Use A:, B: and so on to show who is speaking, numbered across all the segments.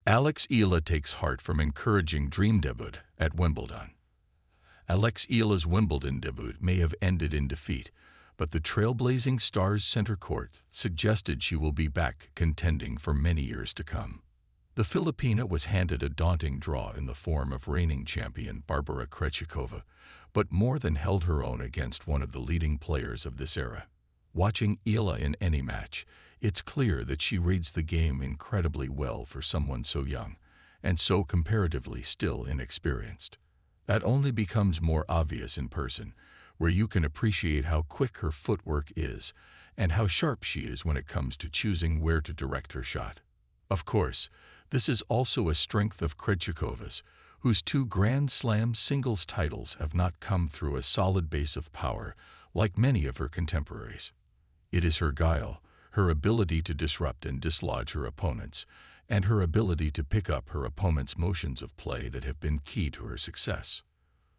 A: Eala takes heart from encouraging dream debut at Wimbledon. Eala's Wimbledon debut may have ended in defeat, but the trailblazing star's center court suggested she will be back contending for many years to come. The Filipina was handed a daunting draw in the form of reigning champion Barbara Krejcikova, but more than held her own against one of the leading players of this era. Watching Eala in any match, it's clear that she reads the game incredibly well for someone so young, and so comparatively still inexperienced. That only becomes more obvious in person, where you can appreciate how quick her footwork is and how sharp she is when it comes to choosing where to direct her shot. Of course, this is also a strength of Krejcikova's, whose 2 Grand Slam singles titles have not come through a solid base of power like many of her contemporaries. It is her guile, her ability to disrupt and dislodge her opponents, and her ability to pick up her opponent's motions of play that have been key to her success.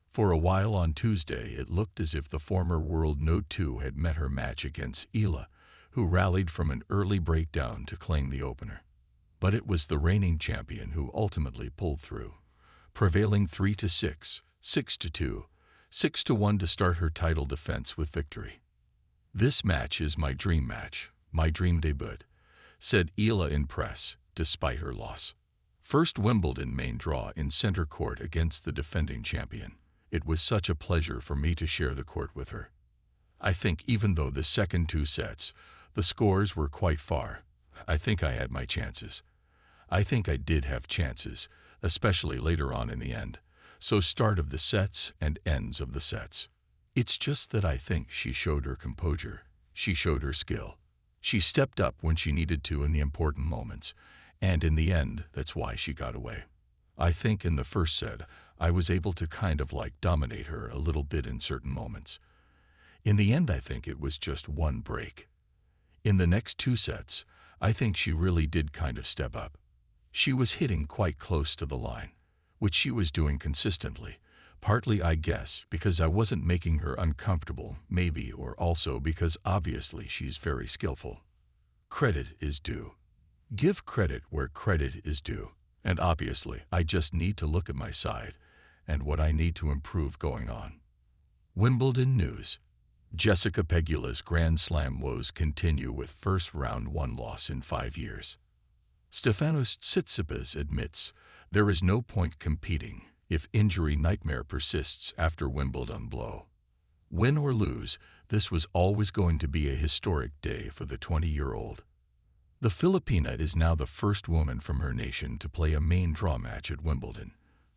A: For a while on Tuesday, it looked as if the former world No. 2 had met her match against Eala, who rallied from an early breakdown to claim the opener. But it was the reigning champion who ultimately pulled through, prevailing 3-6, 6-2, 6-1 to start her title defense with victory. "This match is my dream match, my dream debut," said Eala in press, despite her loss. First Wimbledon main draw in center court against the defending champion. It was such a pleasure for me to share the court with her. I think even though the second 2 sets, the scores were quite far, I think I had my chances. I think I did have chances, especially later on in the end, so start of the sets and ends of the sets. It's just that I think she showed her composure, she showed her skill. She stepped up when she needed to in the important moments, and in the end, that's why she got away. I think in the first set, I was able to kind of like dominate her a little bit in certain moments. In the end, I think it was just one break. In the next 2 sets, I think she really did kind of step up. She was hitting quite close to the line, which she was doing consistently, partly I guess because I wasn't making her uncomfortable, maybe, or also because obviously she's very skillful. Credit is due. Give credit where credit is due, and obviously I just need to look at my side and what I need to improve going on. Wimbledon news. Jessica Pegula's Grand Slam woes continue with first round 1 loss in 5 years. Stefanos Tsitsipas admits there is no point competing if injury nightmare persists after Wimbledon blow. Win or lose, this was always going to be a historic day for the 20-year-old. The Filipina is now the first woman from her nation to play a main draw match at Wimbledon,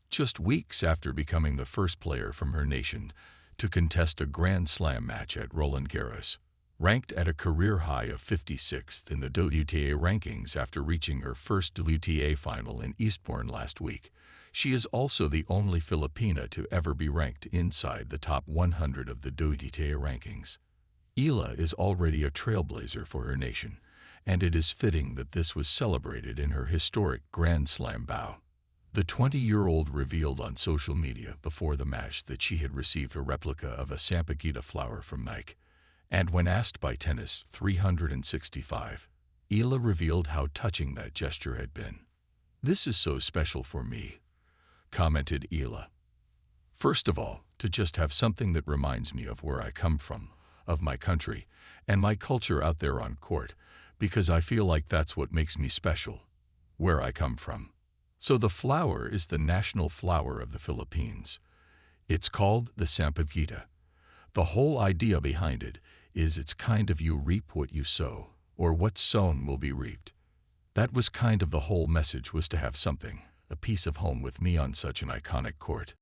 A: just weeks after becoming the first player from her nation to contest a Grand Slam match at Roland Garros. Ranked at a career high of 56th in the WTA rankings after reaching her first WTA final in Eastbourne last week, she is also the only Filipina to ever be ranked inside the top 100 of the WTA rankings. Eala is already a trailblazer for her nation, and it is fitting that this was celebrated in her historic Grand Slam bow. The 20-year-old revealed on social media before the match that she had received a replica of a Sampaguita flower from Nike, and when asked by Tennis 365, Eala revealed how touching that gesture had been. "This is so special for me," commented Eala. "First of all, to just have something that reminds me of where I come from, of my country, and my culture out there on court, because I feel like that's what makes me special, where I come from. So the flower is the national flower of the Philippines. It's called the Sampaguita. The whole idea behind it is it's kind of you reap what you sow, or what's sown will be reaped. That was kind of the whole message, was to have something, a piece of home with me on such an iconic court.